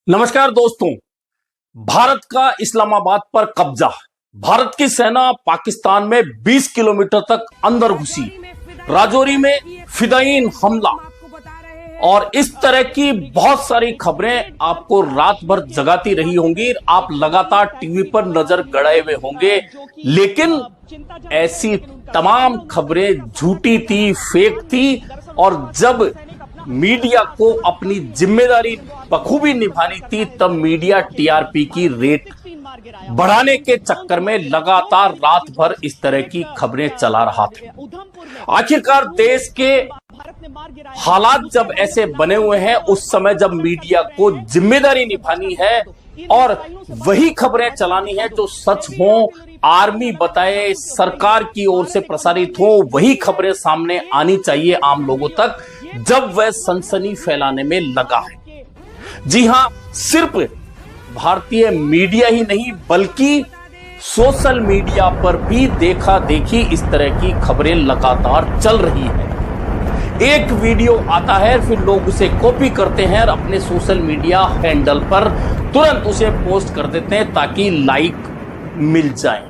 नमस्कार दोस्तों। भारत का इस्लामाबाद पर कब्जा। भारत की सेना पाकिस्तान में 20 किलोमीटर तक अंदर घुसी। राजौरी में फिदायीन हमला और इस तरह की बहुत सारी खबरें आपको रात भर जगाती रही होंगी। आप लगातार टीवी पर नजर गड़ाए हुए होंगे, लेकिन ऐसी तमाम खबरें झूठी थी, फेक थी। और जब मीडिया को अपनी जिम्मेदारी बखूबी निभानी थी, तब मीडिया टीआरपी की रेट बढ़ाने के चक्कर में लगातार रात भर इस तरह की खबरें चला रहा था। आखिरकार देश के हालात जब ऐसे बने हुए हैं, उस समय जब मीडिया को जिम्मेदारी निभानी है और वही खबरें चलानी है जो सच हो, आर्मी बताए, सरकार की ओर से प्रसारित हो, वही खबरें सामने आनी चाहिए आम लोगों तक, जब वह सनसनी फैलाने में लगा है। जी हां, सिर्फ भारतीय मीडिया ही नहीं बल्कि सोशल मीडिया पर भी देखा देखी इस तरह की खबरें लगातार चल रही है। एक वीडियो आता है, फिर लोग उसे कॉपी करते हैं और अपने सोशल मीडिया हैंडल पर तुरंत उसे पोस्ट कर देते हैं ताकि लाइक मिल जाए।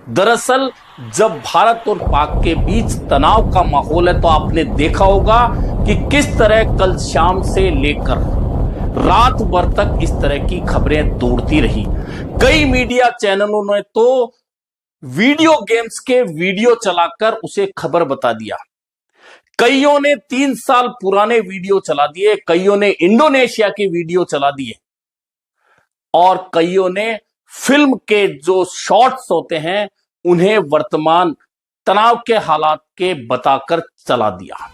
दरअसल जब भारत और पाक के बीच तनाव का माहौल है, तो आपने देखा होगा कि किस तरह कल शाम से लेकर रात भर तक इस तरह की खबरें दौड़ती रही। कई मीडिया चैनलों ने तो वीडियो गेम्स के वीडियो चलाकर उसे खबर बता दिया। कईयों ने 3 साल पुराने वीडियो चला दिए, कईयों ने इंडोनेशिया के वीडियो चला दिए और कईयों ने फिल्म के जो शॉट्स होते हैं उन्हें वर्तमान तनाव के हालात के बताकर चला दिया।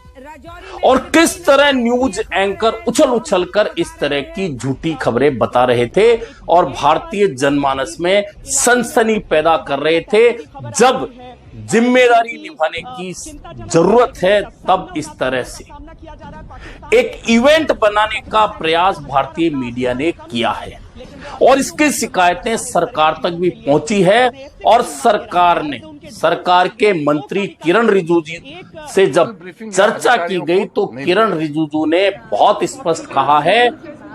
और किस तरह न्यूज एंकर उछल उछल कर इस तरह की झूठी खबरें बता रहे थे और भारतीय जनमानस में सनसनी पैदा कर रहे थे। जब जिम्मेदारी निभाने की जरूरत है, तब इस तरह से एक इवेंट बनाने का प्रयास भारतीय मीडिया ने किया है और इसकी शिकायतें सरकार तक भी पहुंची है। और सरकार के मंत्री किरण रिजिजू से जब चर्चा की गई, तो किरण रिजिजू ने बहुत स्पष्ट कहा है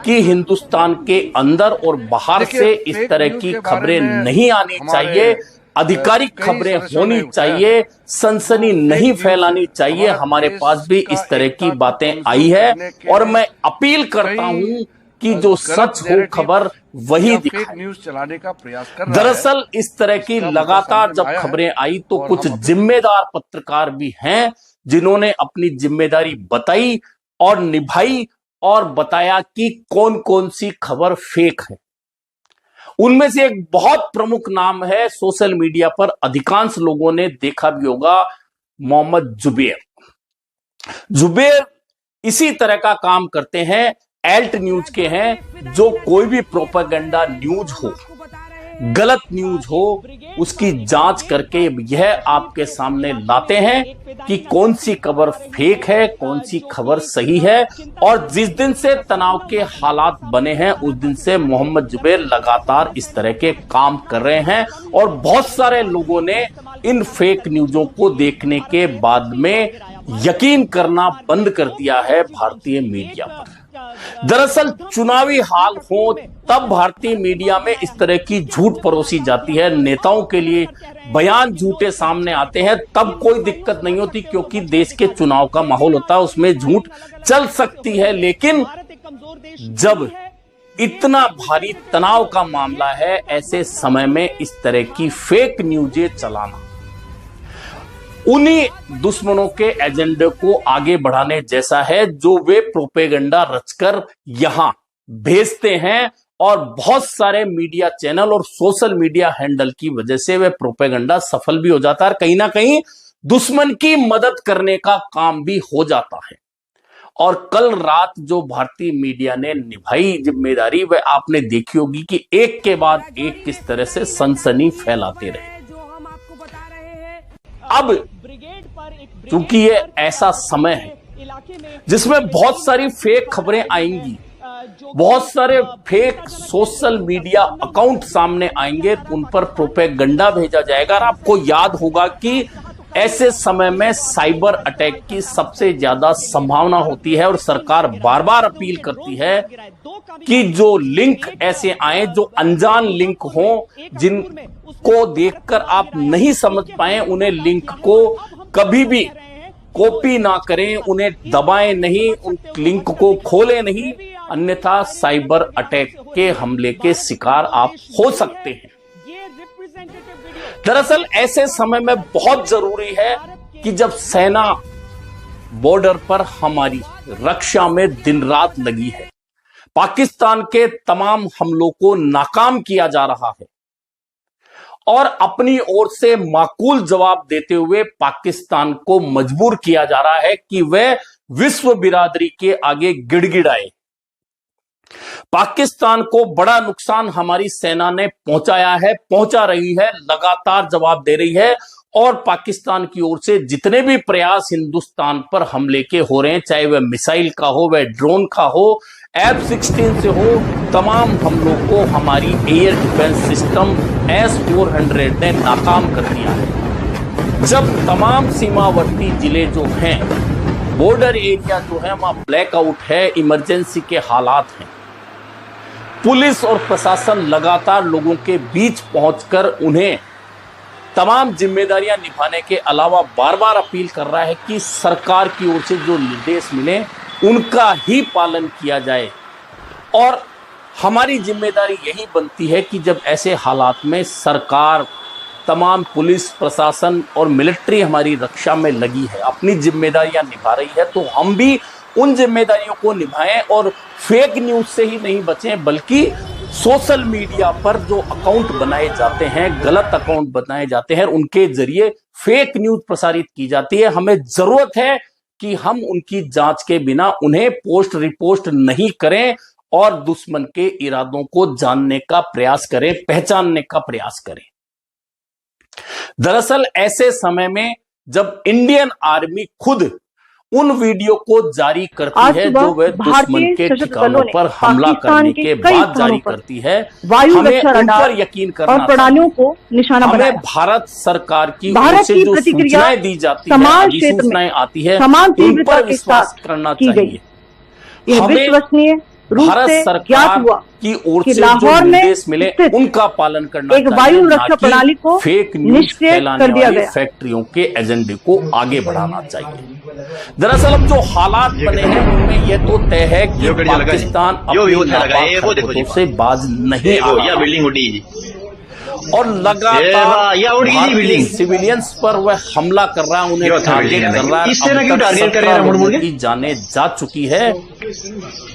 कि हिंदुस्तान के अंदर और बाहर से इस तरह की खबरें नहीं आनी चाहिए, आधिकारिक खबरें होनी चाहिए, सनसनी नहीं फैलानी चाहिए। हमारे पास भी इस तरह की बातें आई है और मैं अपील करता हूं कि जो सच हो खबर वही दिखाए। न्यूज चलाने का प्रयास कर रहा है। दरअसल इस तरह की लगातार जब खबरें आई, तो कुछ जिम्मेदार पत्रकार भी हैं जिन्होंने अपनी जिम्मेदारी बताई और निभाई और बताया कि कौन कौन सी खबर फेक है। उनमें से एक बहुत प्रमुख नाम है, सोशल मीडिया पर अधिकांश लोगों ने देखा भी होगा, मोहम्मद जुबैर इसी तरह का काम करते हैं। एल्ट न्यूज के हैं, जो कोई भी प्रोपेगेंडा न्यूज हो, गलत न्यूज हो, उसकी जांच करके यह आपके सामने लाते हैं कि कौन सी खबर फेक है, कौन सी खबर सही है। और जिस दिन से तनाव के हालात बने हैं, उस दिन से मोहम्मद जुबैर लगातार इस तरह के काम कर रहे हैं और बहुत सारे लोगों ने इन फेक न्यूजों को देखने के बाद में यकीन करना बंद कर दिया है भारतीय मीडिया पर। दरअसल चुनावी हाल हो तब भारतीय मीडिया में इस तरह की झूठ परोसी जाती है, नेताओं के लिए बयान झूठे सामने आते हैं, तब कोई दिक्कत नहीं होती क्योंकि देश के चुनाव का माहौल होता है, उसमें झूठ चल सकती है। लेकिन जब इतना भारी तनाव का मामला है, ऐसे समय में इस तरह की फेक न्यूज़ें चलाना उन्हीं दुश्मनों के एजेंडे को आगे बढ़ाने जैसा है जो वे प्रोपेगेंडा रचकर यहां भेजते हैं। और बहुत सारे मीडिया चैनल और सोशल मीडिया हैंडल की वजह से वे प्रोपेगेंडा सफल भी हो जाता है, कहीं ना कहीं दुश्मन की मदद करने का काम भी हो जाता है। और कल रात जो भारतीय मीडिया ने निभाई जिम्मेदारी, वह आपने देखी होगी कि एक के बाद एक किस तरह से सनसनी फैलाते रहे। अब चूंकि ये ऐसा समय है जिसमें बहुत सारी फेक खबरें आएंगी, बहुत सारे फेक सोशल मीडिया अकाउंट सामने आएंगे, उन पर प्रोपेगेंडा भेजा जाएगा। और आपको याद होगा कि ऐसे समय में साइबर अटैक की सबसे ज्यादा संभावना होती है और सरकार बार बार अपील करती है कि जो लिंक ऐसे आए जो अनजान लिंक हो, जिनको देखकर आप नहीं समझ पाए, उन्हें लिंक को कभी भी कॉपी ना करें, उन्हें दबाएं नहीं, उन लिंक को खोलें नहीं, अन्यथा साइबर अटैक के हमले के शिकार आप हो सकते हैं। दरअसल ऐसे समय में बहुत जरूरी है कि जब सेना बॉर्डर पर हमारी रक्षा में दिन रात लगी है, पाकिस्तान के तमाम हमलों को नाकाम किया जा रहा है और अपनी ओर से माकूल जवाब देते हुए पाकिस्तान को मजबूर किया जा रहा है कि वह विश्व बिरादरी के आगे गिड़गिड़ाए। पाकिस्तान को बड़ा नुकसान हमारी सेना ने पहुंचाया है, पहुंचा रही है, लगातार जवाब दे रही है और पाकिस्तान की ओर से जितने भी प्रयास हिंदुस्तान पर हमले के हो रहे हैं, चाहे वह मिसाइल का हो, वह ड्रोन का हो, F-16 से हो, तमाम हमलों को हमारी एयर डिफेंस सिस्टम S-400 ने नाकाम कर दिया है। जब तमाम सीमावर्ती जिले जो हैं, बॉर्डर एरिया जो है, वहां ब्लैकआउट है, इमरजेंसी के हालात हैं, पुलिस और प्रशासन लगातार लोगों के बीच पहुंचकर उन्हें तमाम जिम्मेदारियां निभाने के अलावा बार बार अपील कर रहा है कि सरकार की ओर से जो निर्देश मिले उनका ही पालन किया जाए। और हमारी जिम्मेदारी यही बनती है कि जब ऐसे हालात में सरकार, तमाम पुलिस प्रशासन और मिलिट्री हमारी रक्षा में लगी है, अपनी जिम्मेदारियां निभा रही है, तो हम भी उन जिम्मेदारियों को निभाएं और फेक न्यूज से ही नहीं बचें, बल्कि सोशल मीडिया पर जो अकाउंट बनाए जाते हैं, गलत अकाउंट बनाए जाते हैं, उनके जरिए फेक न्यूज प्रसारित की जाती है। हमें जरूरत है कि हम उनकी जांच के बिना उन्हें पोस्ट रिपोस्ट नहीं करें और दुश्मन के इरादों को जानने का प्रयास करें, पहचानने का प्रयास करें। दरअसल ऐसे समय में जब इंडियन आर्मी खुद उन वीडियो को जारी करती है जो वे दुश्मन के ठिकानों पर हमला करने के बाद जारी करती है, हमें उन पर यकीन करना और प्रणालियों को निशाना बनाया। हमें भारत सरकार की ओर से जो सूचनाएं दी जाती है, सूचनाएं आती है, उन पर विश्वास करना चाहिए। हमें भारत सरकार की ओर से जो निर्देश मिले उनका पालन करना चाहिए, वायु रक्षा प्रणाली को फेक न्यूज फैलाने वाली फैक्ट्रियों के एजेंडे को आगे बढ़ाना चाहिए। दरअसल अब जो हालात बने हैं उनमें यह तो तय है कि पाकिस्तान अपनी नापाक हरकतों से बाज नहीं आ रहा और लगातार सिविलियंस पर वह हमला कर रहा है, उन्हें टारगेट कर रहा है। की जाने जा चुकी है,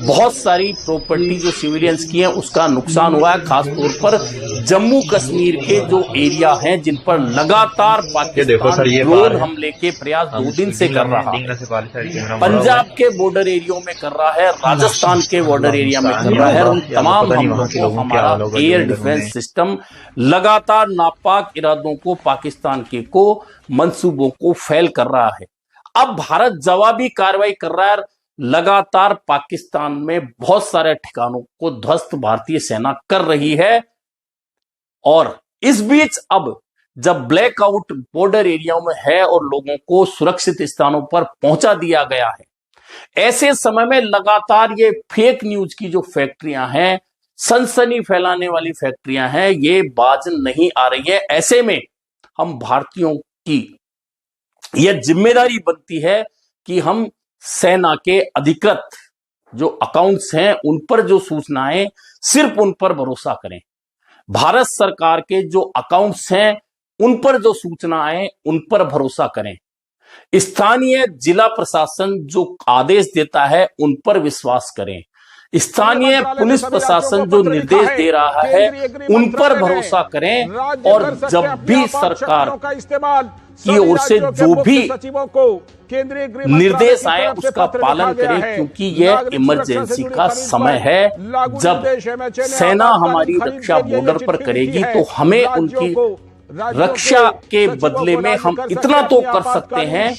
बहुत सारी प्रॉपर्टी जो सिविलियंस की है उसका नुकसान हुआ है, खासतौर पर जम्मू कश्मीर के जो एरिया हैं जिन पर लगातार पाकिस्तान ड्रोन हमले के प्रयास 2 दिन से कर रहा है, पंजाब के बॉर्डर एरिया में कर रहा है, राजस्थान के बॉर्डर एरिया में कर रहा है। उन तमाम हमलों को हमारा एयर डिफेंस सिस्टम लगातार नापाक इरादों को, पाकिस्तान के को मंसूबों को फेल कर रहा है। अब भारत जवाबी कार्रवाई कर रहा है, लगातार पाकिस्तान में बहुत सारे ठिकानों को ध्वस्त भारतीय सेना कर रही है। और इस बीच अब जब ब्लैकआउट बॉर्डर एरियाओं में है और लोगों को सुरक्षित स्थानों पर पहुंचा दिया गया है, ऐसे समय में लगातार ये फेक न्यूज की जो फैक्ट्रियां हैं, सनसनी फैलाने वाली फैक्ट्रियां हैं, ये बाज नहीं आ रही है। ऐसे में हम भारतीयों की यह जिम्मेदारी बनती है कि हम सेना के अधिकृत जो अकाउंट्स हैं उन पर जो सूचनाएं, सिर्फ उन पर भरोसा करें। भारत सरकार के जो अकाउंट्स हैं उन पर जो सूचनाएं, उन पर भरोसा करें। स्थानीय जिला प्रशासन जो आदेश देता है उन पर विश्वास करें। स्थानीय पुलिस प्रशासन जो निर्देश दे रहा है उन पर भरोसा करें। और जब भी सरकार की ओर से जो भी निर्देश आए उसका पालन करें, क्योंकि यह इमरजेंसी का समय है। जब सेना हमारी रक्षा बॉर्डर पर करेगी तो हमें उनकी रक्षा के बदले में हम इतना तो कर सकते हैं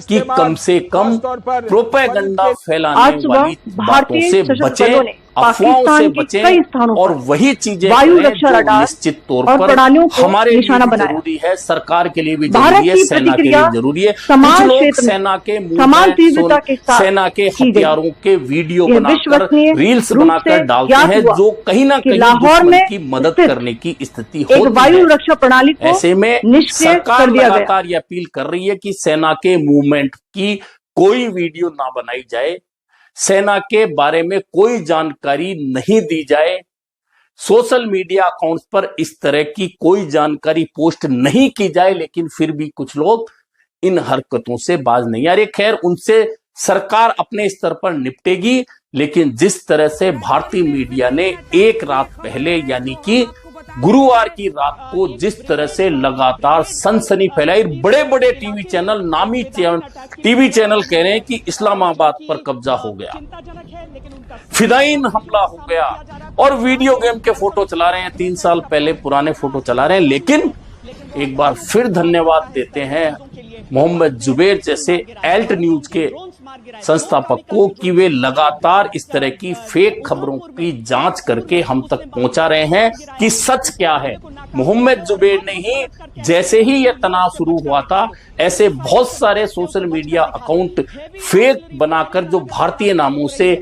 कि कम से कम प्रोपेगेंडा फैलाने वाली बातों से बचें अफवाहों से पाकिस्तान के कई बचें स्थानों और पर वही चीजें वायु करें रक्षा जो रडार निश्चित तौर और पर प्रणालियों को हमारे लिए निशाना भी बनाया। जरूरी है, सरकार के लिए भी भारत जरूरी है, की सेना के लिए प्रतिक्रिया भी जरूरी है। समान कुछ लोग क्षेत्र में सेना के मुंह समान में तीव्रता के साथ सेना के की गई। हथियारों के वीडियो यह बनाकर विश्वसनीय रील्स रूप बनाकर से डालते ज्ञात हैं, हुआ जो कहीं ना कि कहीं लाहौर दुश्मन में की मदद स्थित करने की स्थिति एक होती वायु है। रक्षा प्रणाली को ऐसे में निष्क्रिय सरकार कर दिया गया। लगातार ये अपील कर रही है कि सेना के मूवमेंट की कोई वीडियो ना बनाई जाए, सेना के बारे में कोई जानकारी नहीं दी जाए, सोशल मीडिया अकाउंट्स पर इस तरह की कोई जानकारी पोस्ट नहीं की जाए। लेकिन फिर भी कुछ लोग इन हरकतों से बाज नहीं आ रहे। खैर, उनसे सरकार अपने स्तर पर निपटेगी, लेकिन जिस तरह से भारतीय मीडिया ने एक रात पहले यानी कि गुरुवार की रात को जिस तरह से लगातार सनसनी फैलाई, बड़े बड़े टीवी चैनल, नामी टीवी चैनल कह रहे हैं कि इस्लामाबाद पर कब्जा हो गया, फिदायीन हमला हो गया, और वीडियो गेम के फोटो चला रहे हैं, 3 साल पहले पुराने फोटो चला रहे हैं। लेकिन एक बार फिर धन्यवाद देते हैं मोहम्मद जुबैर जैसे एल्ट न्यूज के संस्थापक को कि वे लगातार इस तरह की फेक खबरों की जांच करके हम तक पहुंचा रहे हैं कि सच क्या है। मोहम्मद जुबैर ने ही, जैसे ही यह तनाव शुरू हुआ था, ऐसे बहुत सारे सोशल मीडिया अकाउंट फेक बनाकर जो भारतीय नामों से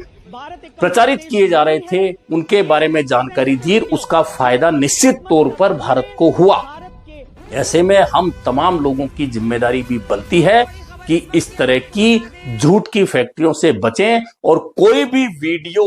प्रचारित किए जा रहे थे, उनके बारे में जानकारी दी। उसका फायदा निश्चित तौर पर भारत को हुआ। ऐसे में हम तमाम लोगों की जिम्मेदारी भी बनती है कि इस तरह की झूठ की फैक्ट्रियों से बचें और कोई भी वीडियो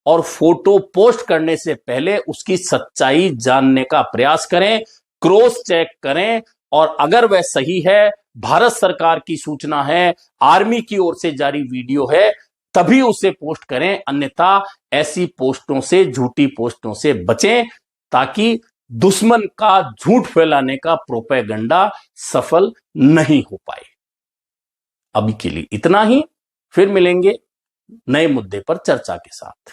और फोटो पोस्ट करने से पहले उसकी सच्चाई जानने का प्रयास करें, क्रॉस चेक करें, और अगर वह सही है, भारत सरकार की सूचना है, आर्मी की ओर से जारी वीडियो है, तभी उसे पोस्ट करें। अन्यथा ऐसी पोस्टों से, झूठी पोस्टों से बचें, ताकि दुश्मन का झूठ फैलाने का प्रोपेगेंडा सफल नहीं हो पाए। अभी के लिए इतना ही, फिर मिलेंगे नए मुद्दे पर चर्चा के साथ।